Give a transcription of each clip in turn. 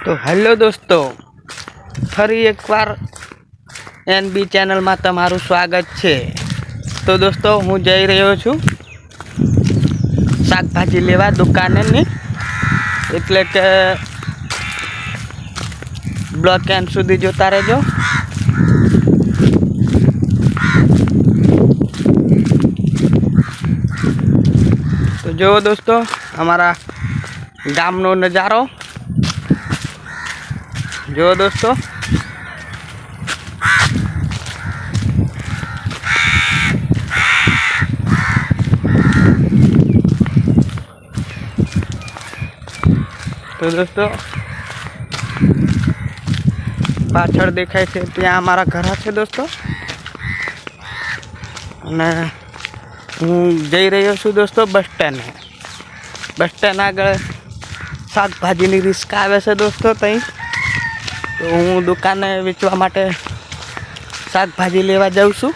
તો હેલો દોસ્તો, ફરી એકવાર એનબી ચેનલમાં તમારું સ્વાગત છે। તો દોસ્તો, હું જઈ રહ્યો છું શાકભાજી લેવા દુકાનેની, એટલે કે બ્લોગ એન્ડ સુધી જોતા રહેજો। તો જુઓ દોસ્તો, અમારા ગામનો નજારો જો દોસ્તો। તો દોસ્તો, પાછળ દેખાય છે ત્યાં અમારા ઘર છે દોસ્તો, અને હું જઈ રહ્યો છું દોસ્તો બસ સ્ટેન્ડ આગળ શાકભાજીની રિસ્કા આવે છે દોસ્તો। ત્યાં તો હું દુકાને વેચવા માટે શાકભાજી લેવા જાઉં છું।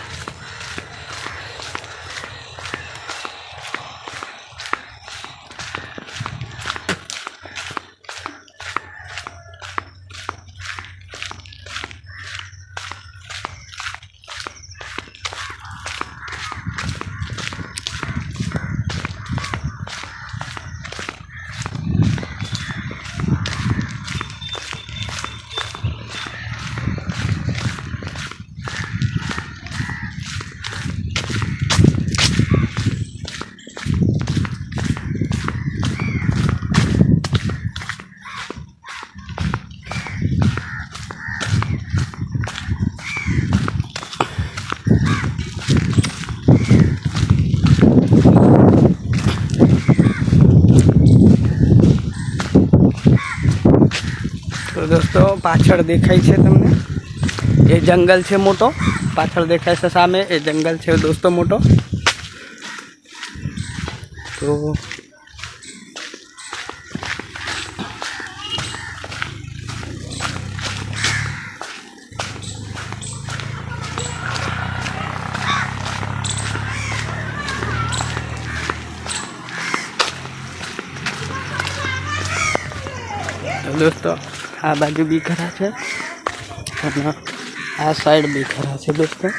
तो दोस्तों, पाछड़ देखाय छे तमने ए जंगल छे मोटो, पाछड़ देखाय छे सामे ए जंगल छे दोस्तों मोटो। तो दोस्तों, आ बाजू भी खरा है, आ साइड भी खरा है दोस्तों।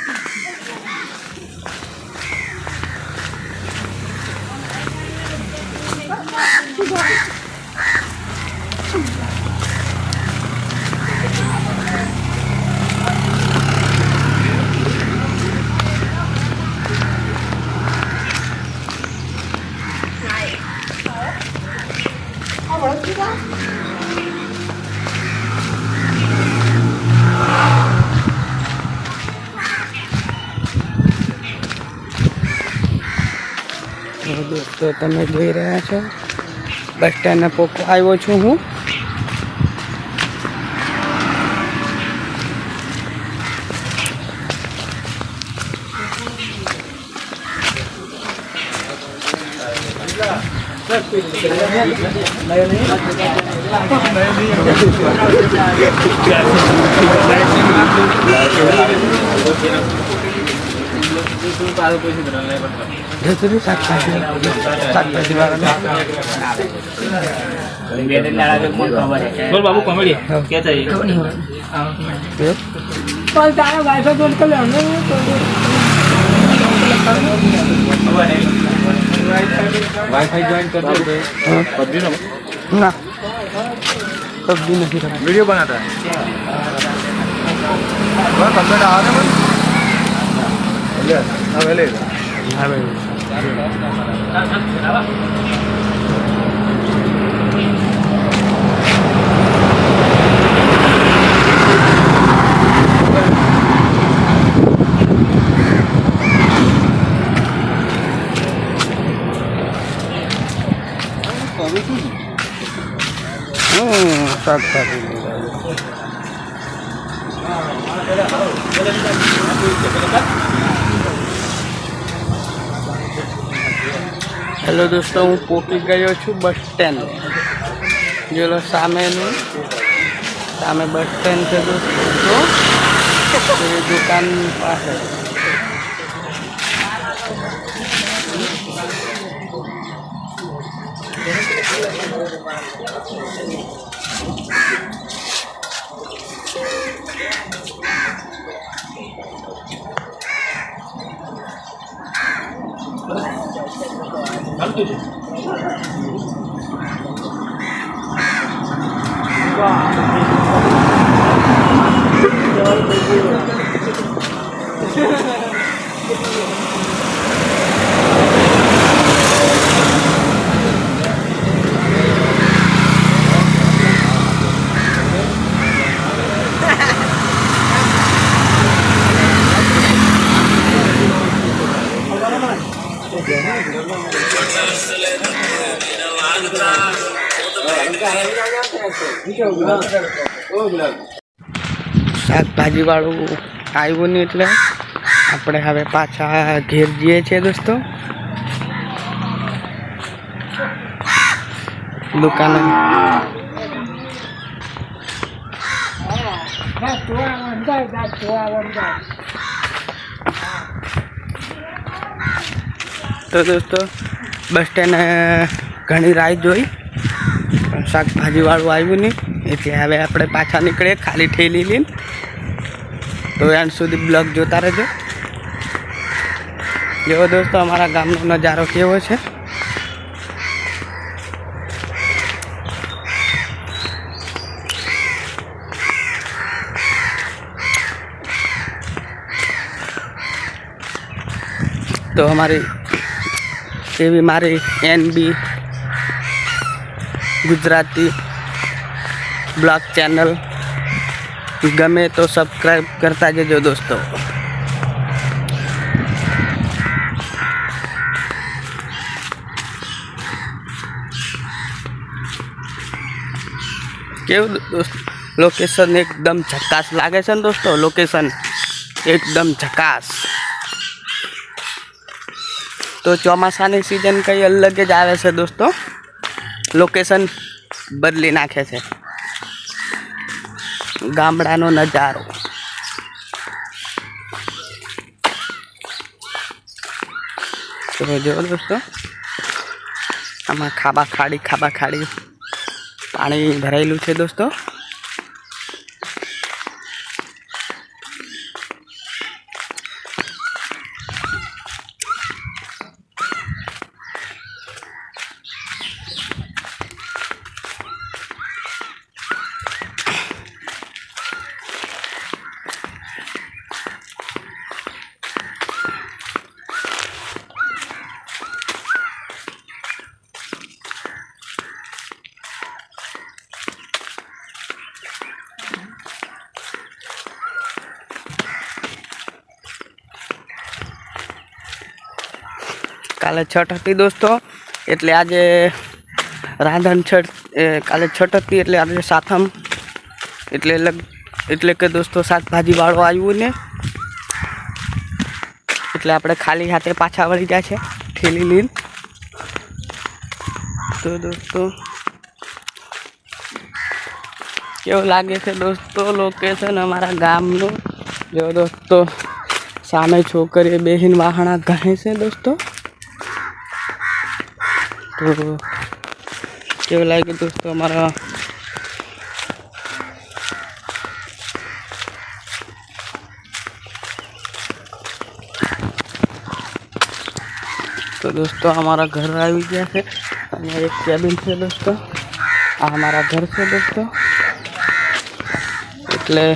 दोस्तों, તમે જોઈ રહ્યા છો બસ સ્ટેન્ડ પોકો આવ્યો છું હું। बोल बाबू कॉमेडी क्या चाहिए? कल तारा वाईफाई बंद कर लेंगे वाईफाई ज्वाइन कर दो। पबजी ना पबजी नहीं रहा, वीडियो बनाता है बस कंप्लीट आ रहा है। हां पहले हां भाई શાકભાજી હેલો દોસ્તો, હું પહોંચી ગયો છું બસ સ્ટેન્ડ। જો સામે બસ સ્ટેન્ડ છે દોસ્તો, એ દુકાન પાસે શાકભાજી વાળું આવ્યું નહીં એટલે આપણે હવે પાછા ઘેર જઈએ છીએ દોસ્તો. દુકાને તો દોસ્તો બસ સ્ટેન્ડ ઘણી રાહ જોઈ પણ શાકભાજી વાળું આવ્યું નહીં એટલે હવે આપણે પાછા નીકળીએ ખાલી ઠેલી લઈને. તો એન્ડ સુધી બ્લોગ જોતા રહેજો. જેવો દોસ્તો અમારા ગામનો નજારો કેવો છે. તો અમારી એવી મારી NB ગુજરાતી બ્લોગ ચેનલ ગમે તો સબસ્ક્રાઈબ કરતા જજો દોસ્તો. કેવું દોસ્તો લોકેશન એકદમ ઝકાસ લાગે છે ને દોસ્તો. લોકેશન એકદમ ઝકાસ. તો ચોમાસાની સિઝન કંઈ અલગ જ આવે છે દોસ્તો. લોકેશન બદલી નાખે છે ગામડાનો નજારો. તો જો દોસ્તો આમાં ખાબા ખાડી પાણી ભરાયેલું છે દોસ્તો. કાલે છઠ હતી દોસ્તો એટલે આજે રાંધણ છઠ. કાલે છઠ હતી એટલે આજે સાતમ એટલે કે દોસ્તો શાકભાજી વાળો આવ્યું ને એટલે આપણે ખાલી હાથે પાછા વળી જાય છે ઠેલી લઈને. તો દોસ્તો કેવું લાગે છે દોસ્તો લોકેશન અમારા ગામનું. જો દોસ્તો સામે છોકરીએ બેહીને વાહણા ઘણે છે દોસ્તો. તો કેવું લાગે દોસ્તો અમારા તો દોસ્તો અમારા ઘર આવી ગયા છે. અહીંયા એક કેબિન છે દોસ્તો. આ અમારા ઘર છે દોસ્તો. એટલે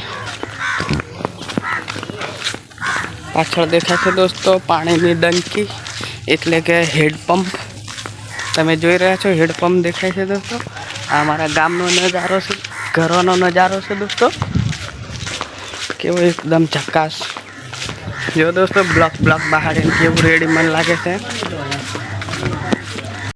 પાછળ દેખાય છે દોસ્તો પાણીની ડંકી એટલે કે હેડપંપ. તમે જોઈ રહ્યા છો હેડપંપ દેખાય છે દોસ્તો. આ અમારા ગામનો નજારો છે, ઘરોનો નજારો છે દોસ્તો. કેવો એકદમ ઝકાસ. જો દોસ્તો બ્લોક બહાર કેવું રેડી મન લાગે છે.